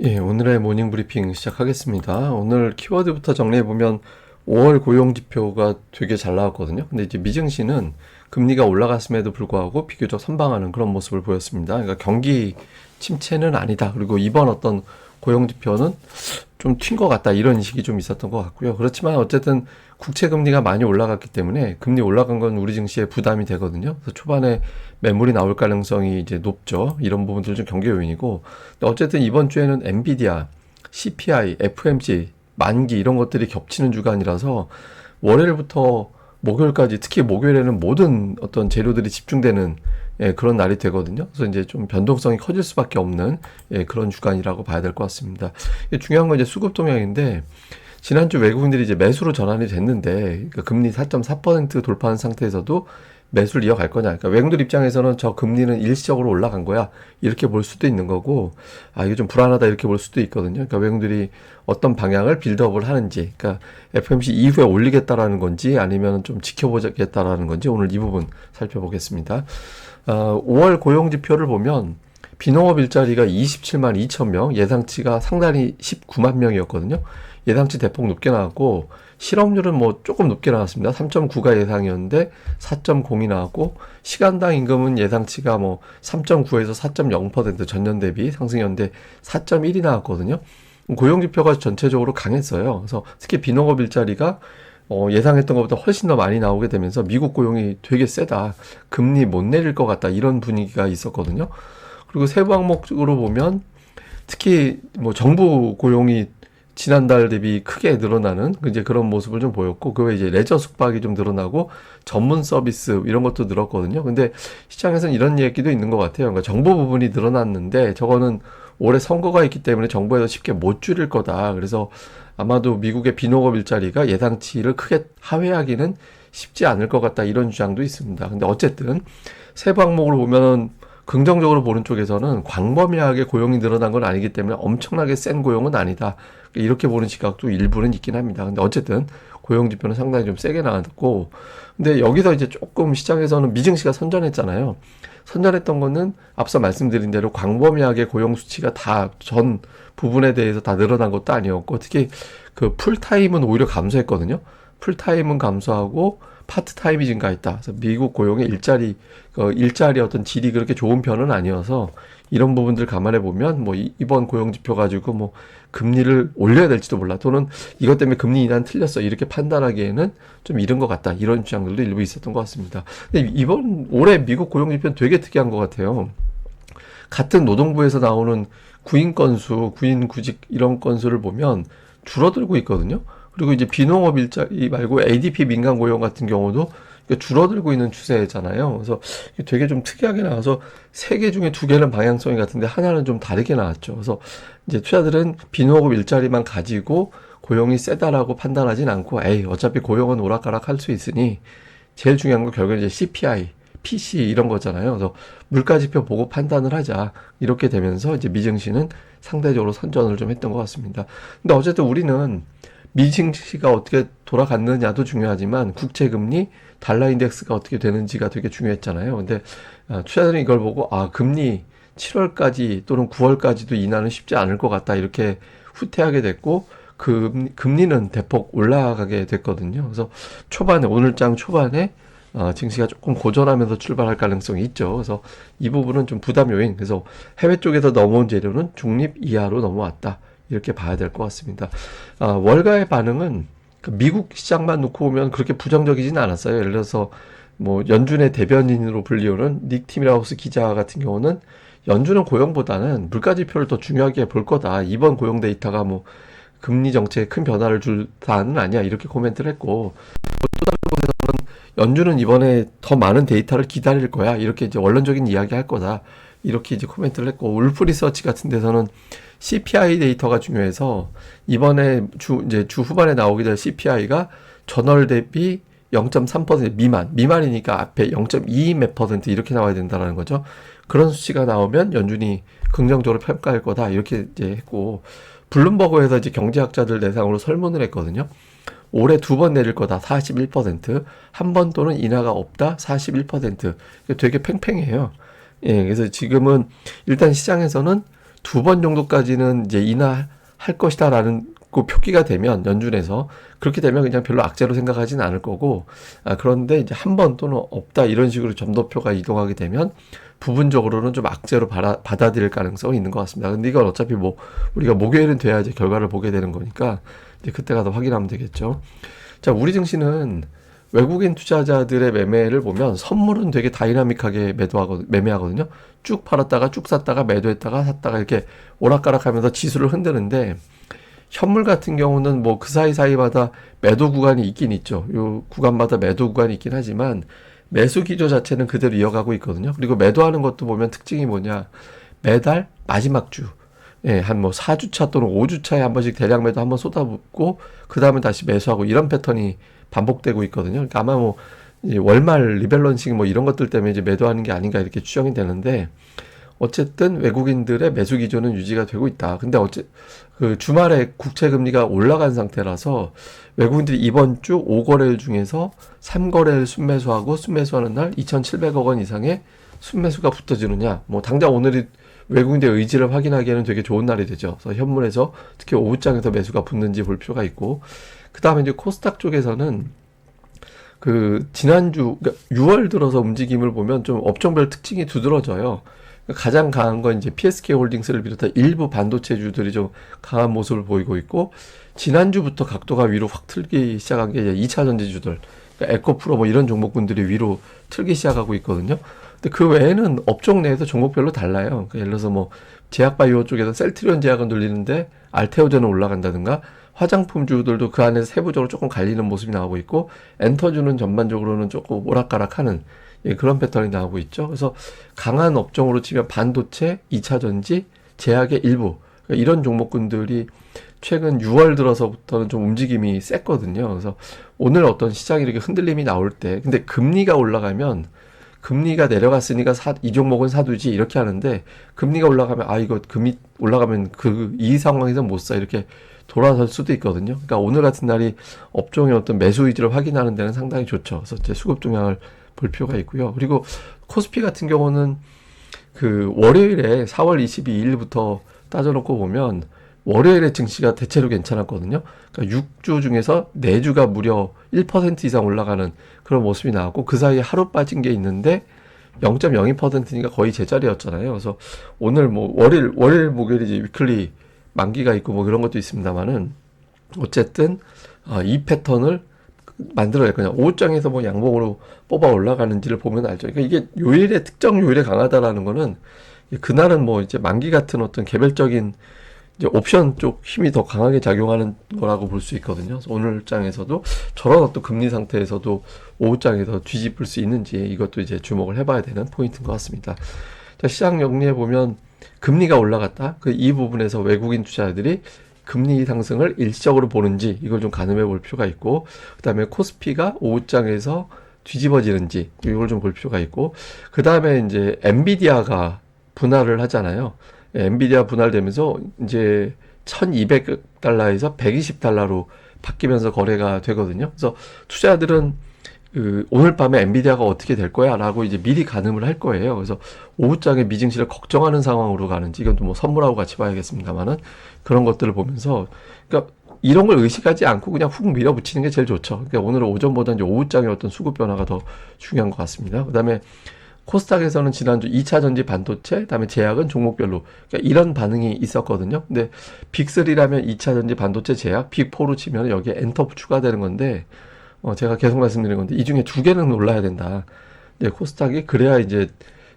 예, 오늘의 모닝 브리핑 시작하겠습니다. 오늘 키워드부터 정리해보면 5월 고용 지표가 되게 잘 나왔거든요. 근데 이제 미증시는 금리가 올라갔음에도 불구하고 비교적 선방하는 그런 모습을 보였습니다. 그러니까 경기 침체는 아니다. 그리고 이번 어떤 고용 지표는 좀 튄 것 같다. 이런 인식이 좀 있었던 것 같고요. 그렇지만 어쨌든 국채 금리가 많이 올라갔기 때문에 금리 올라간 건 우리 증시에 부담이 되거든요. 그래서 초반에 매물이 나올 가능성이 이제 높죠. 이런 부분들 좀 경계 요인이고. 근데 어쨌든 이번 주에는 엔비디아, CPI, FMC, 만기 이런 것들이 겹치는 주간이라서 월요일부터 목요일까지 특히 목요일에는 모든 어떤 재료들이 집중되는 그런 날이 되거든요. 그래서 이제 좀 변동성이 커질 수밖에 없는 그런 주간이라고 봐야 될 것 같습니다. 중요한 건 이제 수급 동향인데 지난주 외국인들이 이제 매수로 전환이 됐는데 그러니까 금리 4.4% 돌파한 상태에서도 매수를 이어갈 거냐. 그러니까 외국인들 입장에서는 저 금리는 일시적으로 올라간 거야. 이렇게 볼 수도 있는 거고, 아, 이게 좀 불안하다 이렇게 볼 수도 있거든요. 그러니까 외국인들이 어떤 방향을 빌드업을 하는지, 그러니까 FMC 이후에 올리겠다라는 건지 아니면 좀 지켜보겠다라는 건지 오늘 이 부분 살펴보겠습니다. 5월 고용 지표를 보면 비농업 일자리가 27만 2천 명, 예상치가 상당히 19만 명이었거든요. 예상치 대폭 높게 나왔고 실업률은 뭐 조금 높게 나왔습니다. 3.9가 예상이었는데 4.0이 나왔고 시간당 임금은 예상치가 뭐 3.9에서 4.0% 전년 대비 상승이었는데 4.1이 나왔거든요. 고용 지표가 전체적으로 강했어요. 그래서 특히 비농업 일자리가 예상했던 것보다 훨씬 더 많이 나오게 되면서 미국 고용이 되게 세다. 금리 못 내릴 것 같다. 이런 분위기가 있었거든요. 그리고 세부 항목으로 보면 특히 뭐 정부 고용이 지난달 대비 크게 늘어나는 이제 그런 모습을 좀 보였고 그 외에 이제 레저 숙박이 좀 늘어나고 전문 서비스 이런 것도 늘었거든요. 근데 시장에서는 이런 얘기도 있는 것 같아요. 그러니까 정보 부분이 늘어났는데 저거는 올해 선거가 있기 때문에 정부에서 쉽게 못 줄일 거다. 그래서 아마도 미국의 비농업 일자리가 예상치를 크게 하회하기는 쉽지 않을 것 같다. 이런 주장도 있습니다. 근데 어쨌든 세부 항목으로 보면은 긍정적으로 보는 쪽에서는 광범위하게 고용이 늘어난 건 아니기 때문에 엄청나게 센 고용은 아니다. 이렇게 보는 시각도 일부는 있긴 합니다. 근데 어쨌든 고용 지표는 상당히 좀 세게 나왔고, 근데 여기서 이제 조금 시장에서는 미증시가 선전했잖아요. 선전했던 거는 앞서 말씀드린 대로 광범위하게 고용 수치가 다 전 부분에 대해서 다 늘어난 것도 아니었고, 특히 그 풀타임은 오히려 감소했거든요. 풀타임은 감소하고 파트타임이 증가했다. 그래서 미국 고용의 일자리 어떤 질이 그렇게 좋은 편은 아니어서 이런 부분들 감안해 보면 뭐 이번 고용 지표 가지고 뭐 금리를 올려야 될지도 몰라 또는 이것 때문에 금리 인하는 틀렸어 이렇게 판단하기에는 좀 이른 것 같다 이런 주장들도 일부 있었던 것 같습니다. 근데 이번 올해 미국 고용 지표는 되게 특이한 것 같아요. 같은 노동부에서 나오는 구인 건수, 구인 구직 이런 건수를 보면 줄어들고 있거든요. 그리고 이제 비농업 일자리 말고 ADP 민간 고용 같은 경우도 줄어들고 있는 추세잖아요. 그래서 되게 좀 특이하게 나와서 세 개 중에 두 개는 방향성이 같은데 하나는 좀 다르게 나왔죠. 그래서 이제 투자들은 비농업 일자리만 가지고 고용이 세다라고 판단하진 않고, 에이, 어차피 고용은 오락가락 할 수 있으니 제일 중요한 건 결국은 이제 CPI, PC 이런 거잖아요. 그래서 물가지표 보고 판단을 하자. 이렇게 되면서 이제 미증시는 상대적으로 선전을 좀 했던 것 같습니다. 근데 어쨌든 우리는 미증시가 어떻게 돌아갔느냐도 중요하지만 국채금리, 달러 인덱스가 어떻게 되는지가 되게 중요했잖아요. 근데 투자자들은 이걸 보고 금리 7월까지 또는 9월까지도 인하는 쉽지 않을 것 같다. 이렇게 후퇴하게 됐고 금리는 대폭 올라가게 됐거든요. 그래서 초반에 오늘장 초반에 증시가 조금 고전하면서 출발할 가능성이 있죠. 그래서 이 부분은 좀 부담 요인. 그래서 해외 쪽에서 넘어온 재료는 중립 이하로 넘어왔다. 이렇게 봐야 될 것 같습니다. 월가의 반응은 미국 시장만 놓고 보면 그렇게 부정적이진 않았어요. 예를 들어서 뭐 연준의 대변인으로 불리우는 닉 티밀하우스 기자 같은 경우는 연준은 고용보다는 물가 지표를 더 중요하게 볼 거다. 이번 고용 데이터가 뭐 금리 정책에 큰 변화를 줄 사안은 아니야. 이렇게 코멘트를 했고 또 다른 곳에서는 연준은 이번에 더 많은 데이터를 기다릴 거야. 이렇게 이제 원론적인 이야기 할 거다. 이렇게 이제 코멘트를 했고, 울프 리서치 같은 데서는 CPI 데이터가 중요해서 이번에 이제 주 후반에 나오게 될 CPI가 전월 대비 0.3% 미만이니까 앞에 0.2 몇 퍼센트 이렇게 나와야 된다는 거죠. 그런 수치가 나오면 연준이 긍정적으로 평가할 거다. 이렇게 이제 했고, 블룸버그에서 이제 경제학자들 대상으로 설문을 했거든요. 올해 두 번 내릴 거다 41%, 한 번 또는 인하가 없다 41%. 되게 팽팽해요. 예, 그래서 지금은 일단 시장에서는 두 번 정도까지는 이제 인하할 것이다라는 그 표기가 되면 연준에서 그렇게 되면 그냥 별로 악재로 생각하지는 않을 거고, 그런데 이제 한 번 또는 없다 이런 식으로 점도표가 이동하게 되면 부분적으로는 좀 악재로 받아들일 가능성이 있는 것 같습니다. 근데 이건 어차피 뭐 우리가 목요일은 돼야 이제 결과를 보게 되는 거니까 이제 그때 가서 확인하면 되겠죠. 자, 우리 증시는 외국인 투자자들의 매매를 보면 선물은 되게 다이나믹하게 매매하거든요. 쭉 팔았다가 쭉 샀다가 매도했다가 샀다가 이렇게 오락가락하면서 지수를 흔드는데, 현물 같은 경우는 뭐 그 사이사이마다 매도 구간이 있긴 있죠. 요 구간마다 매도 구간이 있긴 하지만 매수 기조 자체는 그대로 이어가고 있거든요. 그리고 매도하는 것도 보면 특징이 뭐냐, 매달 마지막 주, 한 뭐 4주차 또는 5주차에 한 번씩 대량 매도 한번 쏟아붓고 그 다음에 다시 매수하고 이런 패턴이 반복되고 있거든요. 그러니까 아마 뭐 월말 리밸런싱 뭐 이런 것들 때문에 이제 매도하는 게 아닌가 이렇게 추정이 되는데, 어쨌든 외국인들의 매수 기조는 유지가 되고 있다. 근데 그 주말에 국채 금리가 올라간 상태라서 외국인들이 이번 주 5거래일 중에서 3거래일 순매수하고 순매수하는 날 2,700억 원 이상의 순매수가 붙어지느냐, 뭐 당장 오늘이 외국인들의 의지를 확인하기에는 되게 좋은 날이 되죠. 그래서 현물에서 특히 오후장에서 매수가 붙는지 볼 필요가 있고, 그 다음에 이제 코스닥 쪽에서는 그 지난주 그러니까 6월 들어서 움직임을 보면 좀 업종별 특징이 두드러져요. 가장 강한 건 이제 PSK 홀딩스를 비롯한 일부 반도체주들이 좀 강한 모습을 보이고 있고, 지난주부터 각도가 위로 확 틀기 시작한 게 이제 2차 전지주들, 그러니까 에코프로 뭐 이런 종목군들이 위로 틀기 시작하고 있거든요. 근데 그 외에는 업종 내에서 종목별로 달라요. 그러니까 예를 들어서 뭐 제약바이오 쪽에서 셀트리온 제약은 돌리는데 알테오젠은 올라간다든가, 화장품주들도 그 안에서 세부적으로 조금 갈리는 모습이 나오고 있고, 엔터주는 전반적으로는 조금 오락가락하는 그런 패턴이 나오고 있죠. 그래서 강한 업종으로 치면 반도체, 2차 전지, 제약의 일부, 그러니까 이런 종목군들이 최근 6월 들어서부터는 좀 움직임이 셌거든요. 그래서 오늘 어떤 시장이 이렇게 흔들림이 나올 때, 근데 금리가 올라가면 금리가 내려갔으니까 이 종목은 사두지 이렇게 하는데, 금리가 올라가면 이거 금리 올라가면 이 상황에서 못 사 이렇게 돌아설 수도 있거든요. 그러니까 오늘 같은 날이 업종의 어떤 매수 의지를 확인하는 데는 상당히 좋죠. 그래서 제 수급 동향을 볼 필요가 있고요. 그리고 코스피 같은 경우는 그 월요일에 4월 22일부터 따져놓고 보면 월요일에 증시가 대체로 괜찮았거든요. 그러니까 6주 중에서 4주가 무려 1% 이상 올라가는 그런 모습이 나왔고, 그 사이에 하루 빠진 게 있는데 0.02%니까 거의 제자리였잖아요. 그래서 오늘 뭐 월요일 목요일이지 위클리 만기가 있고 뭐 그런 것도 있습니다만은, 어쨌든 이 패턴을 만들어낼 거냐, 오후장에서 뭐 양봉으로 뽑아 올라가는지를 보면 알죠. 그러니까 이게 요일에 특정 요일에 강하다라는 거는 그날은 뭐 이제 만기 같은 어떤 개별적인 이제 옵션 쪽 힘이 더 강하게 작용하는 거라고 볼 수 있거든요. 그래서 오늘 장에서도 저런 어떤 금리 상태에서도 오후장에서 뒤집을 수 있는지 이것도 이제 주목을 해봐야 되는 포인트인 것 같습니다. 자, 시장 정리해 보면 금리가 올라갔다. 이 부분에서 외국인 투자자들이 금리 상승을 일시적으로 보는지 이걸 좀 가늠해 볼 필요가 있고, 그 다음에 코스피가 오후장에서 뒤집어지는지 이걸 좀 볼 필요가 있고, 그 다음에 이제 엔비디아가 분할을 하잖아요. 엔비디아 분할되면서 이제 1200달러에서 120달러로 바뀌면서 거래가 되거든요. 그래서 투자자들은 오늘 밤에 엔비디아가 어떻게 될 거야? 라고 이제 미리 가늠을 할 거예요. 그래서 오후장에 미증시를 걱정하는 상황으로 가는지, 이건 또 뭐 선물하고 같이 봐야겠습니다만은, 그런 것들을 보면서, 그러니까 이런 걸 의식하지 않고 그냥 훅 밀어붙이는 게 제일 좋죠. 그러니까 오늘은 오전보다 이제 오후장의 어떤 수급 변화가 더 중요한 것 같습니다. 그 다음에 코스닥에서는 지난주 2차 전지 반도체, 그다음에 제약은 종목별로 그러니까 이런 반응이 있었거든요. 근데 빅3라면 2차 전지 반도체 제약, 빅4로 치면 여기에 엔터 추가되는 건데, 제가 계속 말씀드리는 건데 이 중에 2개는 올라야 된다. 이제 코스닥이 그래야 이제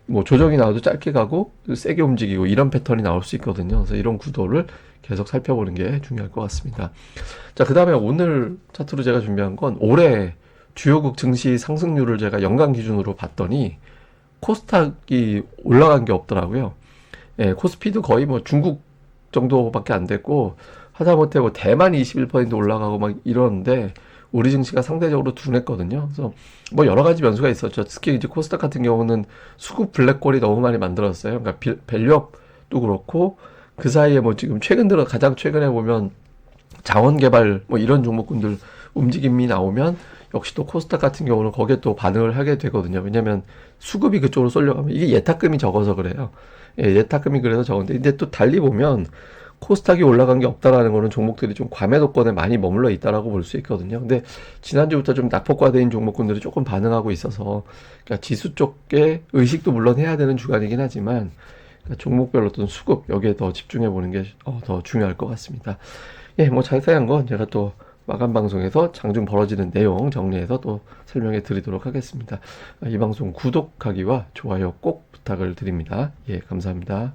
뭐 조정이 나와도 짧게 가고 세게 움직이고 이런 패턴이 나올 수 있거든요. 그래서 이런 구도를 계속 살펴보는 게 중요할 것 같습니다. 자, 그 다음에 오늘 차트로 제가 준비한 건 올해 주요국 증시 상승률을 제가 연간 기준으로 봤더니 코스닥이 올라간 게 없더라고요. 코스피도 거의 뭐 중국 정도밖에 안 됐고, 하다못해 뭐 대만 21% 올라가고 막 이러는데 우리 증시가 상대적으로 둔했거든요. 그래서 뭐 여러 가지 변수가 있었죠. 특히 이제 코스닥 같은 경우는 수급 블랙홀이 너무 많이 만들었어요. 그러니까 밸류업도 그렇고, 그 사이에 뭐 지금 가장 최근에 보면 자원개발 뭐 이런 종목군들 움직임이 나오면 역시 또 코스닥 같은 경우는 거기에 또 반응을 하게 되거든요. 왜냐면 수급이 그쪽으로 쏠려가면 이게 예탁금이 적어서 그래요. 예탁금이 그래서 적은데, 근데 또 달리 보면 코스닥이 올라간 게 없다라는 거는 종목들이 좀 과매도권에 많이 머물러 있다라고 볼 수 있거든요. 근데 지난주부터 좀 낙폭과대인 종목군들이 조금 반응하고 있어서, 그러니까 지수 쪽에 의식도 물론 해야 되는 주간이긴 하지만, 그러니까 종목별 어떤 수급, 여기에 더 집중해 보는 게 더 중요할 것 같습니다. 예, 뭐 자세한 건 제가 또 마감 방송에서 장중 벌어지는 내용 정리해서 또 설명해 드리도록 하겠습니다. 이 방송 구독하기와 좋아요 꼭 부탁을 드립니다. 예, 감사합니다.